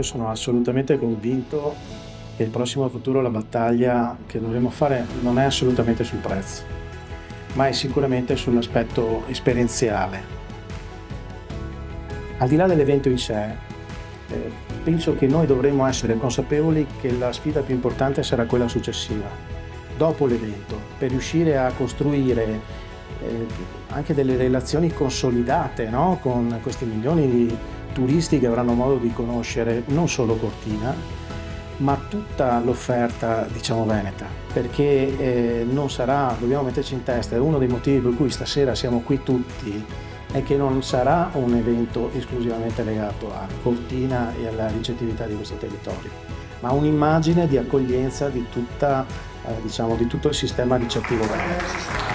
io sono assolutamente convinto che il prossimo futuro la battaglia che dovremo fare non è assolutamente sul prezzo, ma è sicuramente sull'aspetto esperienziale. Al di là dell'evento in sé, penso che noi dovremmo essere consapevoli che la sfida più importante sarà quella successiva, dopo l'evento, per riuscire a costruire anche delle relazioni consolidate, no? Con questi milioni di turisti che avranno modo di conoscere non solo Cortina, ma tutta l'offerta, diciamo, veneta, perché non sarà, dobbiamo metterci in testa, è uno dei motivi per cui stasera siamo qui tutti, è che non sarà un evento esclusivamente legato a Cortina e alla ricettività di questo territorio, ma un'immagine di accoglienza di tutta, diciamo, di tutto il sistema ricettivo veneto.